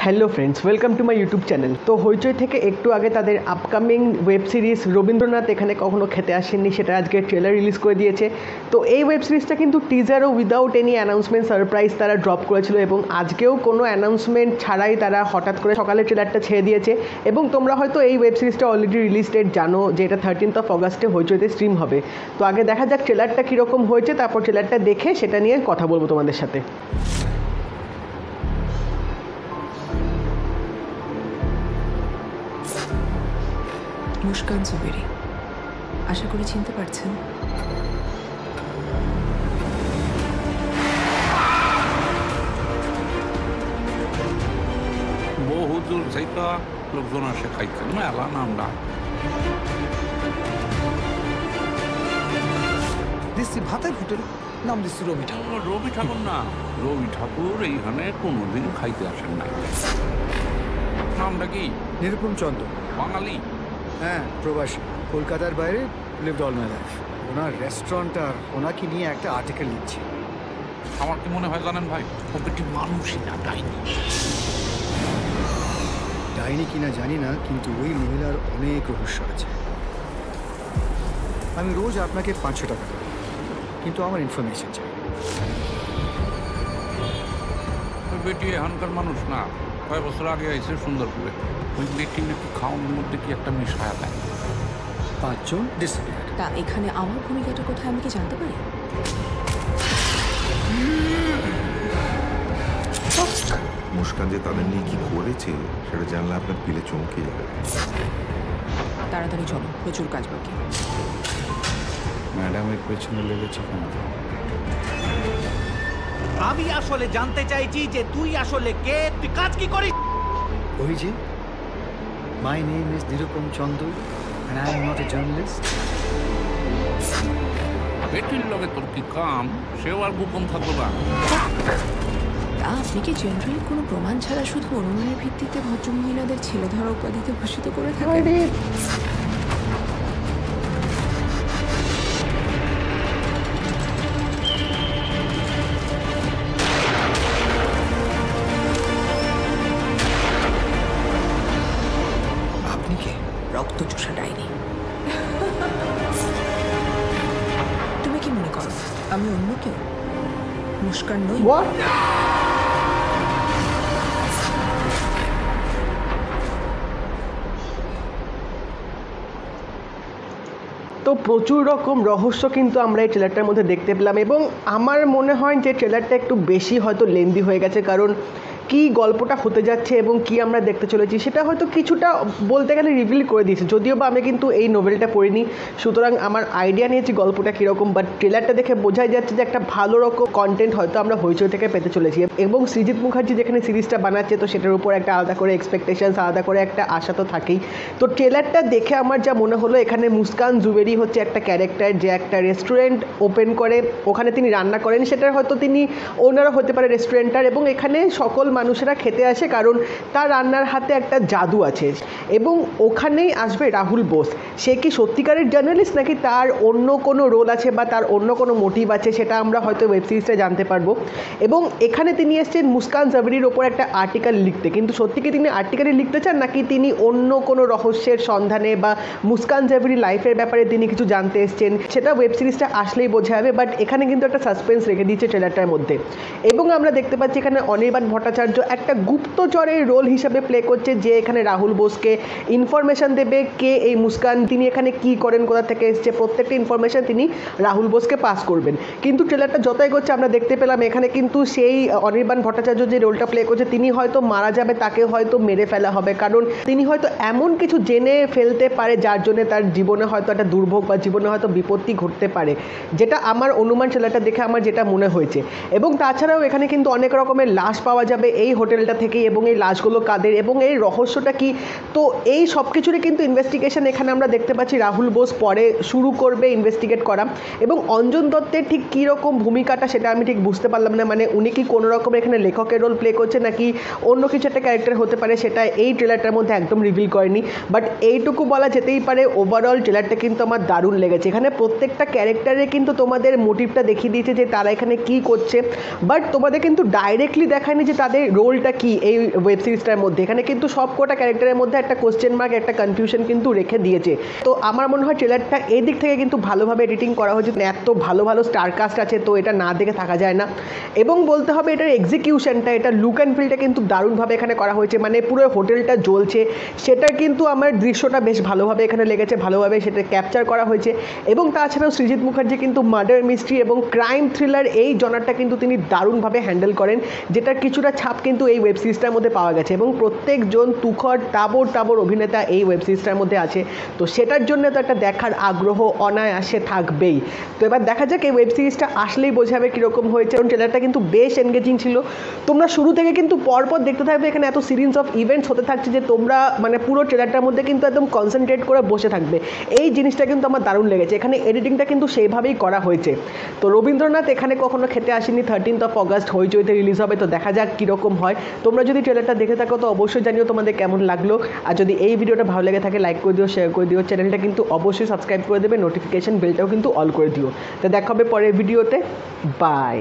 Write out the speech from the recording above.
Hello friends, welcome to my YouTube channel. তো হইচই থেকে একটু আগে তাদের আপকামিং ওয়েব সিরিজ রবীন্দ্রনাথ এখানে কখনো খেতে আসেননি, সেটা আজকে ট্রেলার রিলিজ করে দিয়েছে। তো এই ওয়েব সিরিজটা কিন্তু টিজার ও উইদাউট এনি অ্যানাউন্সমেন্ট সারপ্রাইজ তারা ড্রপ করেছিল এবং আজকেও কোনো অ্যানাউন্সমেন্ট ছাড়াই তারা হঠাৎ করে সকালে ট্রেলারটা ছেড়ে দিয়েছে। এবং তোমরা হয়তো এই ওয়েব সিরিজটা অলরেডি রিলিজ ডেট জানো যে এটা 13th অগাস্টে হইচইতে স্ট্রিম হবে। তো আগে দেখা যাক ট্রেলারটা কীরকম হয়েছে, তারপর ট্রেলারটা দেখে সেটা নিয়ে কথা বলবো তোমাদের সাথে। মুস্কান জুবেরি, আশা করি চিনতে পারছেন। বহুদূর থেকে লোকজন আসে খাইতেন মেলা নামটা দিচ্ছি ভাতের হোটেল, নাম দিচ্ছি রবি ঠাকুর। রবি ঠাকুর না, রবি ঠাকুর এইখানে কোনোদিন খাইতে আসেন নাই। নামটা কি? নিরুপম চন্দ্র। বাঙালি? হ্যাঁ, প্রবাসী, কলকাতার বাইরে, লিভড অল মাই লাইফ। ওনার রেস্টুরেন্ট আর ওনাকে নিয়ে একটা আর্টিকেল লিখছি। আমার কি মনে হয় জানেন ভাই, প্রকৃতি মানুষই না, ডাইনি। ডাইনি কিনা জানি না, কিন্তু ওই মহিলার অনেক রহস্য আছে। আমি রোজ আপনাকে 500 টাকা দেবো, কিন্তু আমার ইনফরমেশন চাই। ওই বেটি এখানকার মানুষ না, কয়েক বছর আগে আইসে সুন্দরপুরে। ওই বেটি নাকি খাওয়ানোর মধ্যে কি একটা মিশায়া দেয়। 5 জন ডিসপিয়ার। তা এখানে আমার ভূমিকাটা কোথায়, আমি কি জানতে পারি? মুস্কান যে তাদের নিয়ে কি করেছে সেটা জানলে আপনার পিলে চমকে যাবে। তাড়াতাড়ি চলো, প্রচুর কাজ বাকি। ম্যাডামের পেছনে লেগেছে কেন? আমি আসলে জানতে চাইছি যে তুই আসলে কে, তুই কাজ কি করিস? ওই যে, my name is Nirupam Chandra and I am not a journalist. বেটির লগে তোর কি কাম, সেও আর গোপন থাকবো না। তা আপনি কি জেনারেলি কোনো প্রমাণ ছাড়া শুধু অনুমানের ভিত্তিতে ভদ্রমহিলাদের ছেলে ধরা উপাধিতে ভূষিত করে থাকেন? আপনি কে? রক্তচোষা ডাইনি। তুমি কি মনে করো আমি অন্য কেউ? মুস্কান নই। তো প্রচুর রকম রহস্য কিন্তু আমরা এই ট্রেলারটার মধ্যে দেখতে পেলাম এবং আমার মনে হয় যে ট্রেলারটা একটু বেশি হয়তো লেন্দি হয়ে গেছে, কারণ কি গল্পটা হতে যাচ্ছে এবং কি আমরা দেখতে চলেছি সেটা হয়তো কিছুটা বলতে গেলে রিভিল করে দিয়েছে। যদিও বা আমি কিন্তু এই নোভেলটা পড়িনি, সুতরাং আমার আইডিয়া নিয়েছি গল্পটা কীরকম, বাট ট্রেলারটা দেখে বোঝাই যাচ্ছে যে একটা ভালো রকম কন্টেন্ট হয়তো আমরা হইচই থেকে পেতে চলেছি। এবং সৃজিত মুখার্জি যেখানে সিরিজটা বানাচ্ছে, তো সেটার উপর একটা আলাদা করে এক্সপেকটেশনস, আলাদা করে একটা আশা তো থাকেই। তো ট্রেলারটা দেখে আমার যা মনে হলো, এখানে মুস্কান জুবেরি হচ্ছে একটা ক্যারেক্টার যে একটা রেস্টুরেন্ট ওপেন করে, ওখানে তিনি রান্না করেন, সেটার হয়তো তিনি ওনারও হতে পারে রেস্টুরেন্টার, এবং এখানে সকল মানুষেরা খেতে আসে কারণ তার রান্নার হাতে একটা জাদু আছে। এবং ওখানেই আসবে রাহুল বোস। সে কি সত্যিকারের জার্নালিস্ট নাকি তার অন্য কোনো রোল আছে বা তার অন্য কোনো মোটিভ আছে, সেটা আমরা হয়তো ওয়েব সিরিজটা জানতে পারবো। এবং এখানে তিনি এসেছেন মুস্কান জুবেরির ওপর একটা আর্টিকেল লিখতে, কিন্তু সত্যি কি তিনি আর্টিকেলে লিখতে চান নাকি তিনি অন্য কোনো রহস্যের সন্ধানে বা মুস্কান জুবেরির লাইফের ব্যাপারে তিনি কিছু জানতে এসেছেন, সেটা ওয়েব সিরিজটা আসলেই বোঝা যাবে। বাট এখানে কিন্তু একটা সাসপেন্স রেখে দিয়েছে ট্রেলারটার মধ্যে। এবং আমরা দেখতে পাচ্ছি এখানে অনির্বাণ ভট্টাচার্য একটা গুপ্তচরের রোল হিসাবে প্লে করছে, যে এখানে রাহুল বোসকে ইনফরমেশন দেবে কে এই মুস্কান, তিনি এখানে কি করেন, কোথা থেকে এসছে, প্রত্যেকটা ইনফরমেশন তিনি রাহুল বোসকে পাস করবেন। কিন্তু ট্রেলারটা যতই করছে আমরা দেখতে পেলাম এখানে কিন্তু সেই অনির্বাণ ভট্টাচার্য যে রোলটা প্লে করছে তিনি হয়তো মারা যাবে, তাকে হয়তো মেরে ফেলা হবে, কারণ তিনি হয়তো এমন কিছু জেনে ফেলতে পারে যার জন্য তার জীবনে হয়তো একটা দুর্ভোগ বা জীবনে হয়তো বিপত্তি ঘটতে পারে, যেটা আমার অনুমান ট্রেলারটা দেখে আমার যেটা মনে হয়েছে। এবং তাছাড়াও এখানে কিন্তু অনেক রকমের লাশ পাওয়া যাবে এই হোটেলটা থেকে, এবং এই লাশগুলো কাদের এবং এই রহস্যটা কি। তো এই সব কিছুরই কিন্তু ইনভেস্টিগেশন এখানে আমরা দেখতে পাচ্ছি রাহুল বোস পরে শুরু করবে ইনভেস্টিগেট করা। এবং অঞ্জন দত্তের ঠিক কীরকম ভূমিকাটা সেটা আমি ঠিক বুঝতে পারলাম না, মানে উনি কি কোনো রকম এখানে লেখকের রোল প্লে করছে নাকি অন্য কিছু একটা ক্যারেক্টার হতে পারে, সেটা এই ট্রেলারটার মধ্যে একদম রিভিল করেনি। বাট এইটুকু বলা যেতেই পারে ওভারঅল ট্রেলারটা কিন্তু আমার দারুণ লেগেছে। এখানে প্রত্যেকটা ক্যারেক্টারে কিন্তু তোমাদের মোটিভটা দেখিয়ে দিয়েছে যে তারা এখানে কি করছে, বাট তোমাদের কিন্তু ডাইরেক্টলি দেখায়নি যে তাদের রোলটা কি এই ওয়েব সিরিজটার মধ্যে, এখানে কিন্তু সব কটা ক্যারেক্টারের মধ্যে একটা কোশ্চেন মার্ক, একটা কনফিউশন কিন্তু রেখে দিয়েছে। তো আমার মনে হয় ট্রেলারটা এই দিক থেকে কিন্তু ভালোভাবে এডিটিং করা হয়েছে, এত ভালো ভালো স্টারকাস্ট আছে, তো এটা না দেখে থাকা যায় না। এবং বলতে হবে এটার এক্সিকিউশনটা, এটা লুক অ্যান্ড ফিলটা কিন্তু দারুণভাবে এখানে করা হয়েছে, মানে পুরো হোটেলটা জ্বলছে সেটা কিন্তু আমার দৃশ্যটা বেশ ভালোভাবে এখানে লেগেছে, ভালোভাবে সেটা ক্যাপচার করা হয়েছে। এবং তাছাড়াও সৃজিত মুখার্জি কিন্তু মার্ডার মিস্ট্রি এবং ক্রাইম থ্রিলার এই জনারটা কিন্তু তিনি দারুণভাবে হ্যান্ডেল করেন, যেটার কিছুটা ছাপ কিন্তু এই ওয়েব সিরিজটার মধ্যে পাওয়া গেছে। এবং প্রত্যেকজন তুখর টাবর অভিনেতা এই ওয়েব সিরিজটার মধ্যে আছে, তো সেটার জন্য তো একটা দেখার আগ্রহ অনায়াসে থাকবেই। তো এবার দেখা যাক এই ওয়েব সিরিজটা আসলেই বোঝা যাবে কীরকম হয়েছে। এবং ট্রেলারটা কিন্তু বেশ এনগেজিং ছিল, তোমরা শুরু থেকে কিন্তু পরপর দেখতে থাকবে, এখানে এত সিরিজ অফ ইভেন্টস হতে থাকছে যে তোমরা মানে পুরো ট্রেলারটার মধ্যে কিন্তু একদম কনসেন্ট্রেট করে বসে থাকবে। এই জিনিসটা কিন্তু আমার দারুণ লেগেছে, এখানে এডিটিংটা কিন্তু সেইভাবেই করা হয়েছে। তো রবীন্দ্রনাথ এখানে কখনো খেতে আসেনি, 13 অগাস্ট হইচইতে রিলিজ হবে, তো দেখা যাক কীরকম হয়। তোমরা যদি ট্রেলারটা দেখে থাকো তো অবশ্যই জানিও তোমাদের কেমন লাগলো। আর যদি এই ভিডিওটা ভালো লেগে থাকে লাইক করে দিও, শেয়ার করে দিও, চ্যানেলটা কিন্তু অবশ্যই সাবস্ক্রাইব করে দেবে, নোটিফিকেশন বেলটাও কিন্তু অল করে দিও। তো দেখা হবে পরের ভিডিওতে, বাই।